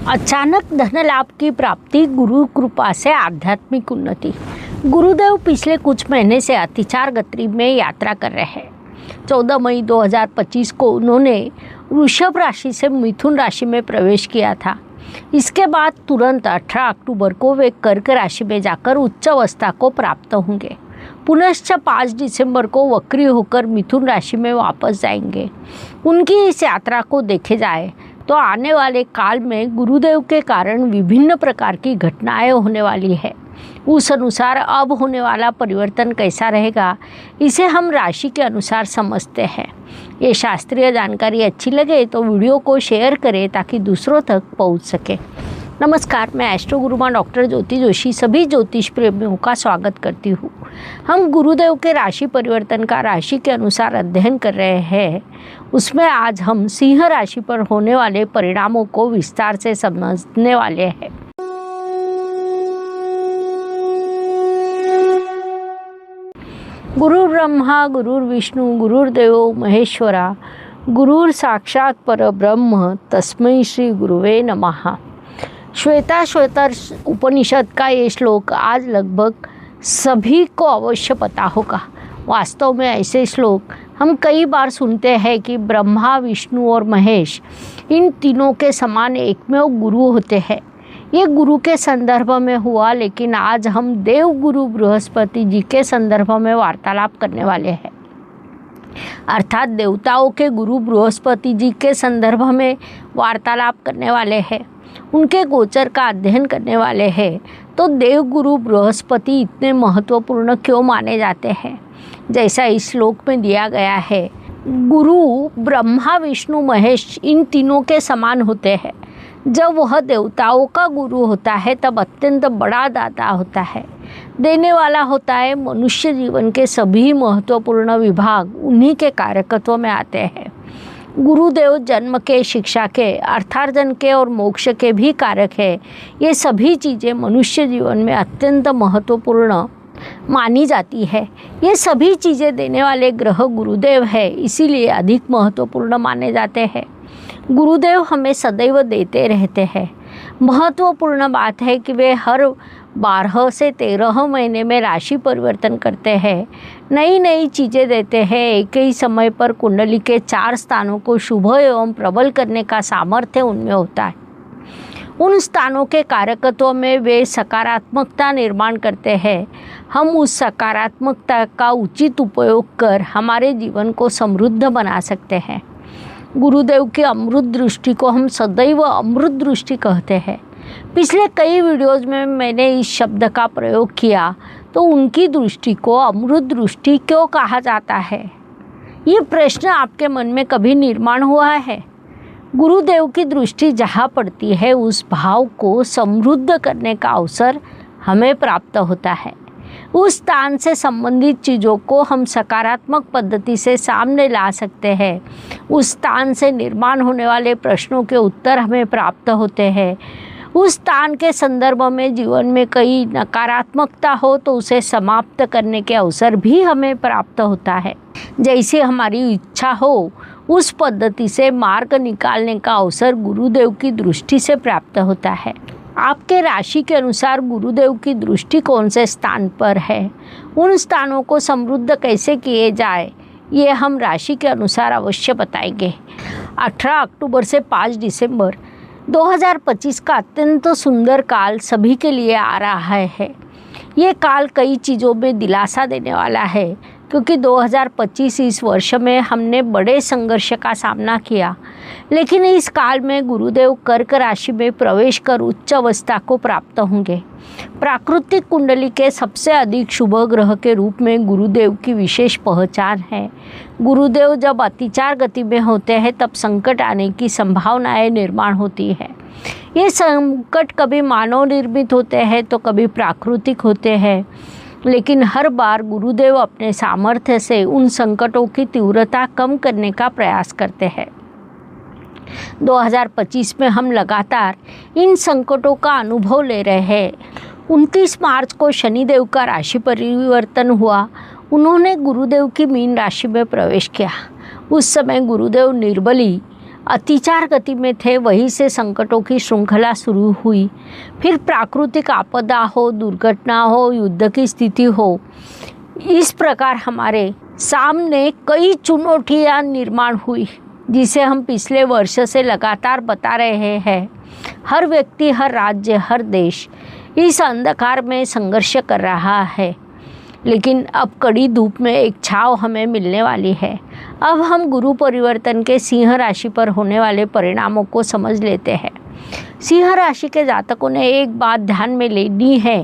अचानक धन लाभ की प्राप्ति, गुरु कृपा से आध्यात्मिक उन्नति। गुरुदेव पिछले कुछ महीने से अतिचार गति में यात्रा कर रहे हैं। 14 मई 2025 को उन्होंने वृषभ राशि से मिथुन राशि में प्रवेश किया था। इसके बाद तुरंत 18 अक्टूबर को वे कर्क राशि में जाकर उच्च अवस्था को प्राप्त होंगे। पुनश्च 5 दिसंबर को वक्री होकर मिथुन राशि में वापस जाएंगे। उनकी इस यात्रा को देखे जाए तो आने वाले काल में गुरुदेव के कारण विभिन्न प्रकार की घटनाएं होने वाली है। उस अनुसार अब होने वाला परिवर्तन कैसा रहेगा, इसे हम राशि के अनुसार समझते हैं। ये शास्त्रीय जानकारी अच्छी लगे तो वीडियो को शेयर करें ताकि दूसरों तक पहुंच सके। नमस्कार, मैं एस्ट्रो गुरुमा डॉक्टर ज्योति जोशी सभी ज्योतिष प्रेमियों का स्वागत करती हूँ। हम गुरुदेव के राशि परिवर्तन का राशि के अनुसार अध्ययन कर रहे हैं। उसमें आज हम सिंह राशि पर होने वाले परिणामों को विस्तार से समझने वाले हैं। गुरु ब्रह्मा गुरुर विष्णु गुरुर्देवो महेश्वरा गुरुर साक्षात परब्रह्म तस्मै श्री गुरुवे नमः। श्वेताश्वतर उपनिषद का ये श्लोक आज लगभग सभी को अवश्य पता होगा। वास्तव में ऐसे श्लोक हम कई बार सुनते हैं कि ब्रह्मा विष्णु और महेश इन तीनों के समान एकमेव गुरु होते हैं। ये गुरु के संदर्भ में हुआ, लेकिन आज हम देव गुरु बृहस्पति जी के संदर्भ में वार्तालाप करने वाले हैं। अर्थात देवताओं के गुरु बृहस्पति जी के संदर्भ में वार्तालाप करने वाले हैं, उनके गोचर का अध्ययन करने वाले हैं। तो देव गुरु बृहस्पति इतने महत्वपूर्ण क्यों माने जाते हैं? जैसा इस श्लोक में दिया गया है, गुरु ब्रह्मा विष्णु महेश इन तीनों के समान होते हैं। जब वह देवताओं का गुरु होता है तब अत्यंत बड़ा दाता होता है, देने वाला होता है। मनुष्य जीवन के सभी महत्वपूर्ण विभाग उन्हीं के कारकत्व में आते हैं। गुरुदेव जन्म के, शिक्षा के, अर्थार्जन के और मोक्ष के भी कारक है। ये सभी चीज़ें मनुष्य जीवन में अत्यंत महत्वपूर्ण मानी जाती है। ये सभी चीज़ें देने वाले ग्रह गुरुदेव है, इसीलिए अधिक महत्वपूर्ण माने जाते हैं। गुरुदेव हमें सदैव देते रहते हैं। महत्वपूर्ण बात है कि वे हर 12 से 13 महीने में राशि परिवर्तन करते हैं, नई नई चीज़ें देते हैं। एक ही समय पर कुंडली के 4 स्थानों को शुभ एवं प्रबल करने का सामर्थ्य उनमें होता है। उन स्थानों के कारकत्व में वे सकारात्मकता निर्माण करते हैं। हम उस सकारात्मकता का उचित उपयोग कर हमारे जीवन को समृद्ध बना सकते हैं। गुरुदेव की अमृत दृष्टि को हम सदैव अमृत दृष्टि कहते हैं। पिछले कई वीडियोज़ में मैंने इस शब्द का प्रयोग किया, तो उनकी दृष्टि को अमृत दृष्टि क्यों कहा जाता है, ये प्रश्न आपके मन में कभी निर्माण हुआ है? गुरुदेव की दृष्टि जहाँ पड़ती है, उस भाव को समृद्ध करने का अवसर हमें प्राप्त होता है। उस स्थान से संबंधित चीज़ों को हम सकारात्मक पद्धति से सामने ला सकते हैं। उस स्थान से निर्माण होने वाले प्रश्नों के उत्तर हमें प्राप्त होते हैं। उस स्थान के संदर्भ में जीवन में कई नकारात्मकता हो तो उसे समाप्त करने के अवसर भी हमें प्राप्त होता है। जैसे हमारी इच्छा हो, उस पद्धति से मार्ग निकालने का अवसर गुरुदेव की दृष्टि से प्राप्त होता है। आपके राशि के अनुसार गुरुदेव की दृष्टि कौन से स्थान पर है, उन स्थानों को समृद्ध कैसे किए जाए, ये हम राशि के अनुसार अवश्य बताएंगे। 18 अक्टूबर से 5 दिसंबर 2025 का अत्यंत सुंदर काल सभी के लिए आ रहा है। ये काल कई चीज़ों में दिलासा देने वाला है, क्योंकि 2025 इस वर्ष में हमने बड़े संघर्ष का सामना किया, लेकिन इस काल में गुरुदेव कर्क राशि में प्रवेश कर उच्च अवस्था को प्राप्त होंगे। प्राकृतिक कुंडली के सबसे अधिक शुभ ग्रह के रूप में गुरुदेव की विशेष पहचान है। गुरुदेव जब अतिचार गति में होते हैं तब संकट आने की संभावनाएं निर्माण होती है। ये संकट कभी मानव निर्मित होते हैं तो कभी प्राकृतिक होते हैं, लेकिन हर बार गुरुदेव अपने सामर्थ्य से उन संकटों की तीव्रता कम करने का प्रयास करते हैं। 2025 में हम लगातार इन संकटों का अनुभव ले रहे हैं। 29 मार्च को शनिदेव का राशि परिवर्तन हुआ। उन्होंने गुरुदेव की मीन राशि में प्रवेश किया। उस समय गुरुदेव निर्बली अतिचार गति में थे, वहीं से संकटों की श्रृंखला शुरू हुई। फिर प्राकृतिक आपदा हो, दुर्घटना हो, युद्ध की स्थिति हो, इस प्रकार हमारे सामने कई चुनौतियां निर्माण हुई, जिसे हम पिछले वर्ष से लगातार बता रहे हैं। हर व्यक्ति, हर राज्य, हर देश इस अंधकार में संघर्ष कर रहा है, लेकिन अब कड़ी धूप में एक छाव हमें मिलने वाली है। अब हम गुरु परिवर्तन के सिंह राशि पर होने वाले परिणामों को समझ लेते हैं। सिंह राशि के जातकों ने एक बात ध्यान में लेनी है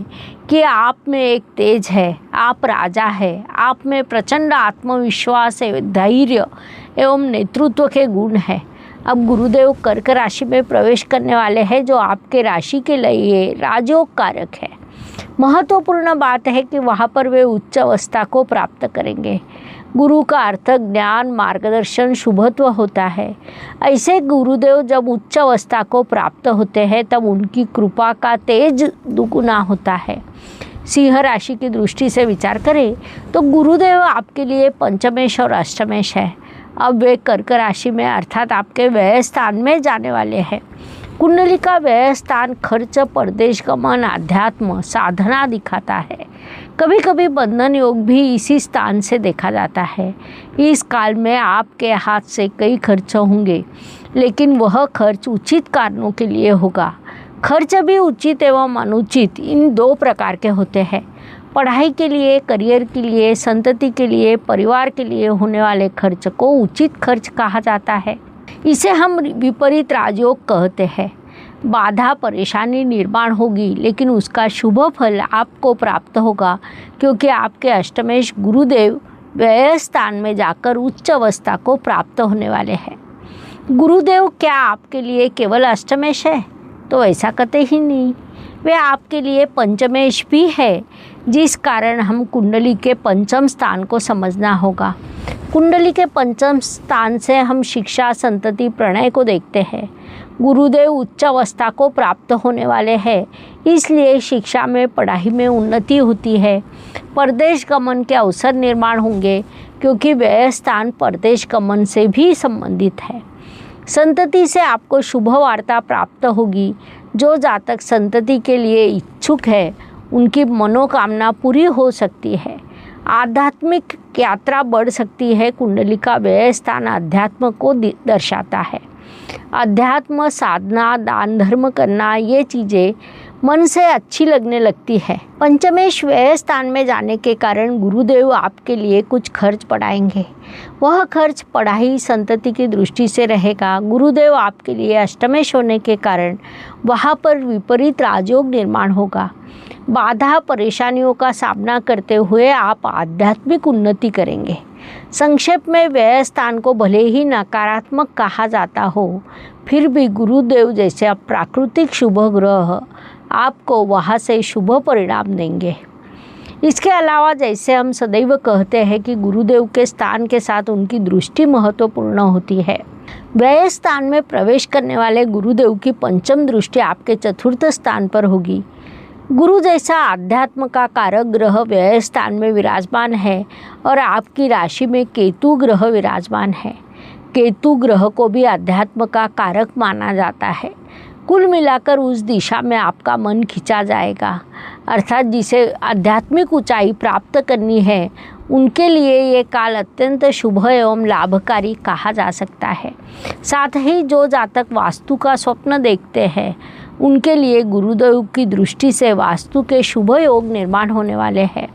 कि आप में एक तेज है, आप राजा है, आप में प्रचंड आत्मविश्वास, धैर्य एवं नेतृत्व के गुण हैं। अब गुरुदेव कर्क राशि में प्रवेश करने वाले हैं, जो आपके राशि के लिए राजयोग कारक है। महत्वपूर्ण बात है कि वहाँ पर वे उच्च अवस्था को प्राप्त करेंगे। गुरु का अर्थ ज्ञान, मार्गदर्शन, शुभत्व होता है। ऐसे गुरुदेव जब उच्च अवस्था को प्राप्त होते हैं तब उनकी कृपा का तेज दुगुना होता है। सिंह राशि की दृष्टि से विचार करें तो गुरुदेव आपके लिए पंचमेश और अष्टमेश है। अब वे कर्क राशि में अर्थात आपके व्यय स्थान में जाने वाले हैं। कुंडली का व्यय स्थान खर्च, परदेश गमन, अध्यात्म, साधना दिखाता है। कभी कभी बंधन योग भी इसी स्थान से देखा जाता है। इस काल में आपके हाथ से कई खर्च होंगे, लेकिन वह खर्च उचित कारणों के लिए होगा। खर्च भी उचित एवं अनुचित इन दो प्रकार के होते हैं। पढ़ाई के लिए, करियर के लिए, संतति के लिए, परिवार के लिए होने वाले खर्च को उचित खर्च कहा जाता है। इसे हम विपरीत राजयोग कहते हैं। बाधा, परेशानी निर्माण होगी, लेकिन उसका शुभ फल आपको प्राप्त होगा, क्योंकि आपके अष्टमेश गुरुदेव व्यय स्थान में जाकर उच्च अवस्था को प्राप्त होने वाले हैं। गुरुदेव क्या आपके लिए केवल अष्टमेश है? तो ऐसा कहते ही नहीं, वे आपके लिए पंचमेश भी है, जिस कारण हम कुंडली के पंचम स्थान को समझना होगा। कुंडली के पंचम स्थान से हम शिक्षा, संतति, प्रणय को देखते हैं। गुरुदेव उच्च अवस्था को प्राप्त होने वाले हैं, इसलिए शिक्षा में, पढ़ाई में उन्नति होती है। परदेश गमन के अवसर निर्माण होंगे, क्योंकि व्यय स्थान परदेश गमन से भी संबंधित है। संतति से आपको शुभ वार्ता प्राप्त होगी। जो जातक संतति के लिए इच्छुक है, उनकी मनोकामना पूरी हो सकती है। आध्यात्मिक यात्रा बढ़ सकती है। कुंडली का व्यय स्थान अध्यात्म को दर्शाता है। अध्यात्म, साधना, दान धर्म करना, ये चीज़ें मन से अच्छी लगने लगती है। पंचमेश व्यय स्थान में जाने के कारण गुरुदेव आपके लिए कुछ खर्च बढ़ाएंगे। वह खर्च पढ़ाई, संतति की दृष्टि से रहेगा। गुरुदेव आपके लिए अष्टमेश होने के कारण वहाँ पर विपरीत राजयोग निर्माण होगा। बाधा, परेशानियों का सामना करते हुए आप आध्यात्मिक उन्नति करेंगे। संक्षेप में व्यय स्थान को भले ही नकारात्मक कहा जाता हो, फिर भी गुरुदेव जैसे प्राकृतिक शुभ ग्रह आपको वहाँ से शुभ परिणाम देंगे। इसके अलावा जैसे हम सदैव कहते हैं कि गुरुदेव के स्थान के साथ उनकी दृष्टि महत्वपूर्ण होती है। व्यय स्थान में प्रवेश करने वाले गुरुदेव की पंचम दृष्टि आपके चतुर्थ स्थान पर होगी। गुरु जैसा आध्यात्म का कारक ग्रह व्यय स्थान में विराजमान है और आपकी राशि में केतु ग्रह विराजमान है। केतु ग्रह को भी अध्यात्म का कारक माना जाता है। कुल मिलाकर उस दिशा में आपका मन खिंचा जाएगा। अर्थात जिसे आध्यात्मिक ऊंचाई प्राप्त करनी है, उनके लिए ये काल अत्यंत शुभ एवं लाभकारी कहा जा सकता है। साथ ही जो जातक वास्तु का स्वप्न देखते हैं, उनके लिए गुरुदेव की दृष्टि से वास्तु के शुभ योग निर्माण होने वाले हैं।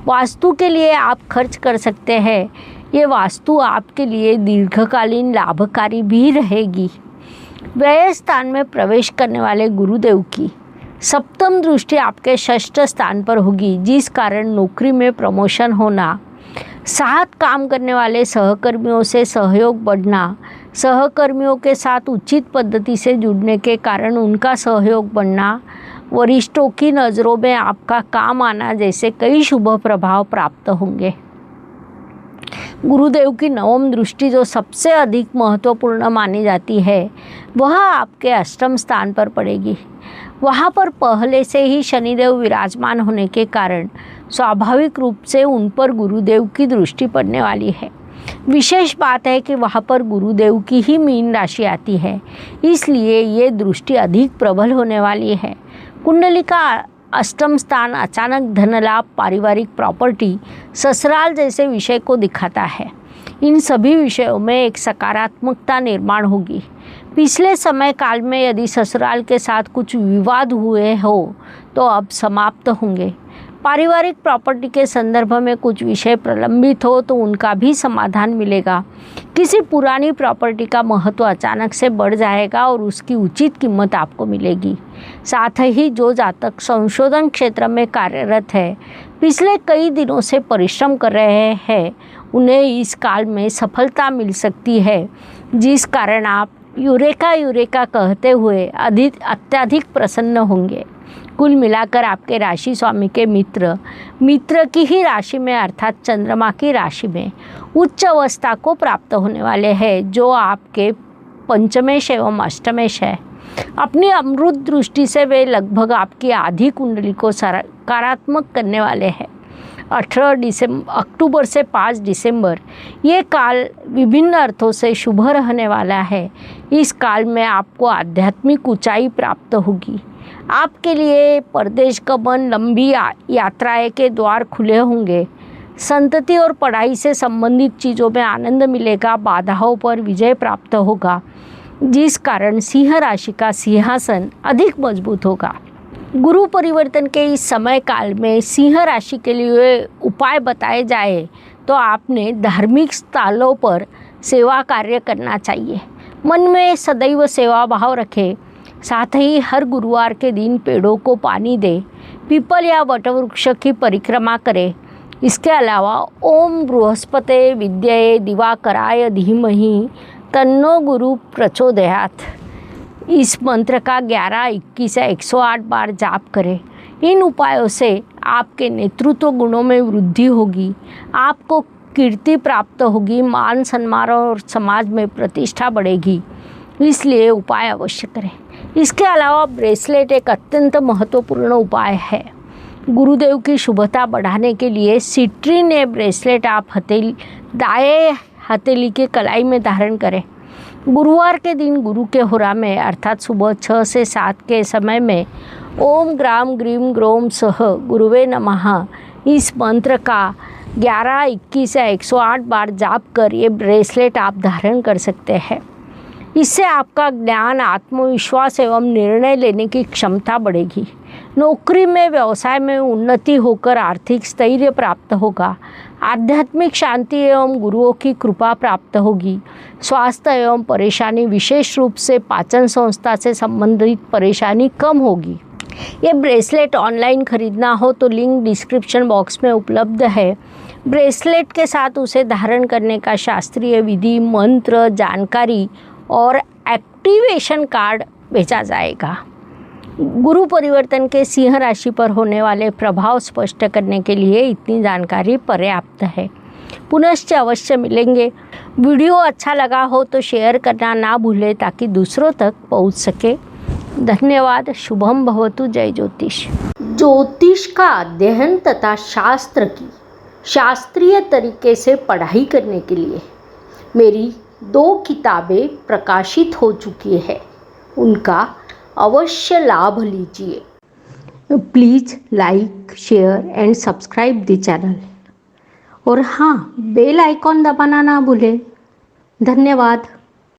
वास्तु के लिए आप खर्च कर सकते हैं। ये वास्तु आपके लिए दीर्घकालीन लाभकारी भी रहेगी। व्यय स्थान में प्रवेश करने वाले गुरुदेव की सप्तम दृष्टि आपके षष्ठ स्थान पर होगी, जिस कारण नौकरी में प्रमोशन होना, साथ काम करने वाले सहकर्मियों से सहयोग बढ़ना, सहकर्मियों के साथ उचित पद्धति से जुड़ने के कारण उनका सहयोग बढ़ना, वरिष्ठों की नज़रों में आपका काम आना जैसे कई शुभ प्रभाव प्राप्त होंगे। गुरुदेव की नवम दृष्टि जो सबसे अधिक महत्वपूर्ण मानी जाती है, वह आपके अष्टम स्थान पर पड़ेगी। वहाँ पर पहले से ही शनिदेव विराजमान होने के कारण स्वाभाविक रूप से उन पर गुरुदेव की दृष्टि पड़ने वाली है। विशेष बात है कि वहाँ पर गुरुदेव की ही मीन राशि आती है, इसलिए ये दृष्टि अधिक प्रबल होने वाली है। कुंडली का अष्टम स्थान अचानक धन लाभ, पारिवारिक प्रॉपर्टी, ससुराल जैसे विषय को दिखाता है। इन सभी विषयों में एक सकारात्मकता निर्माण होगी। पिछले समय काल में यदि ससुराल के साथ कुछ विवाद हुए हो तो अब समाप्त होंगे। पारिवारिक प्रॉपर्टी के संदर्भ में कुछ विषय प्रलंबित हो तो उनका भी समाधान मिलेगा। किसी पुरानी प्रॉपर्टी का महत्व अचानक से बढ़ जाएगा और उसकी उचित कीमत आपको मिलेगी। साथ ही जो जातक संशोधन क्षेत्र में कार्यरत है, पिछले कई दिनों से परिश्रम कर रहे हैं, उन्हें इस काल में सफलता मिल सकती है, जिस कारण आप यूरेका यूरेका कहते हुए अत्यधिक प्रसन्न होंगे। कुल मिलाकर आपके राशि स्वामी के मित्र की ही राशि में अर्थात चंद्रमा की राशि में उच्च अवस्था को प्राप्त होने वाले हैं, जो आपके पंचमेश एवं अष्टमेश है। अपनी अमृत दृष्टि से वे लगभग आपकी आधी कुंडली को सकारात्मक करने वाले हैं। 18 अक्टूबर से 5 दिसंबर ये काल विभिन्न अर्थों से शुभ रहने वाला है। इस काल में आपको आध्यात्मिक ऊंचाई प्राप्त होगी। आपके लिए परदेश गमन, लंबी यात्राएं के द्वार खुले होंगे। संतति और पढ़ाई से संबंधित चीज़ों में आनंद मिलेगा। बाधाओं पर विजय प्राप्त होगा, जिस कारण सिंह राशि का सिंहासन अधिक मजबूत होगा। गुरु परिवर्तन के इस समय काल में सिंह राशि के लिए उपाय बताए जाए तो आपने धार्मिक स्थलों पर सेवा कार्य करना चाहिए। मन में सदैव सेवा भाव रखें। साथ ही हर गुरुवार के दिन पेड़ों को पानी दे, पीपल या वटवृक्ष की परिक्रमा करें। इसके अलावा ओम बृहस्पते विद्ये दिवाकराय धीमहि तन्नो गुरु प्रचोदयात्, इस मंत्र का 11, 21 या 108 बार जाप करें। इन उपायों से आपके नेतृत्व गुणों में वृद्धि होगी, आपको कीर्ति प्राप्त होगी, मान सम्मान और समाज में प्रतिष्ठा बढ़ेगी। इसलिए उपाय अवश्य करें। इसके अलावा ब्रेसलेट एक अत्यंत महत्वपूर्ण उपाय है। गुरुदेव की शुभता बढ़ाने के लिए सिट्रीन ए ब्रेसलेट आप दाएं हथेली की कलाई में धारण करें। गुरुवार के दिन गुरु के होरा में अर्थात सुबह 6 से 7 के समय में ओम ग्राम ग्रीम ग्रोम सह गुरुवे नमः, इस मंत्र का 11, 21 या 108 बार जाप कर ये ब्रेसलेट आप धारण कर सकते हैं। इससे आपका ज्ञान, आत्मविश्वास एवं निर्णय लेने की क्षमता बढ़ेगी। नौकरी में, व्यवसाय में उन्नति होकर आर्थिक स्थैर्य प्राप्त होगा। आध्यात्मिक शांति एवं गुरुओं की कृपा प्राप्त होगी। स्वास्थ्य एवं परेशानी, विशेष रूप से पाचन संस्था से संबंधित परेशानी कम होगी। ये ब्रेसलेट ऑनलाइन खरीदना हो तो लिंक डिस्क्रिप्शन बॉक्स में उपलब्ध है। ब्रेसलेट के साथ उसे धारण करने का शास्त्रीय विधि, मंत्र, जानकारी और एक्टिवेशन कार्ड भेजा जाएगा। गुरु परिवर्तन के सिंह राशि पर होने वाले प्रभाव स्पष्ट करने के लिए इतनी जानकारी पर्याप्त है। पुनश्च अवश्य मिलेंगे। वीडियो अच्छा लगा हो तो शेयर करना ना भूलें ताकि दूसरों तक पहुंच सके। धन्यवाद। शुभम भवतु। जय ज्योतिष। ज्योतिष का अध्ययन तथा शास्त्र की शास्त्रीय तरीके से पढ़ाई करने के लिए मेरी 2 किताबें प्रकाशित हो चुकी है, उनका अवश्य लाभ लीजिए। Please like, share and subscribe the channel. और हाँ, बेल आइकॉन दबाना ना भूलें। धन्यवाद।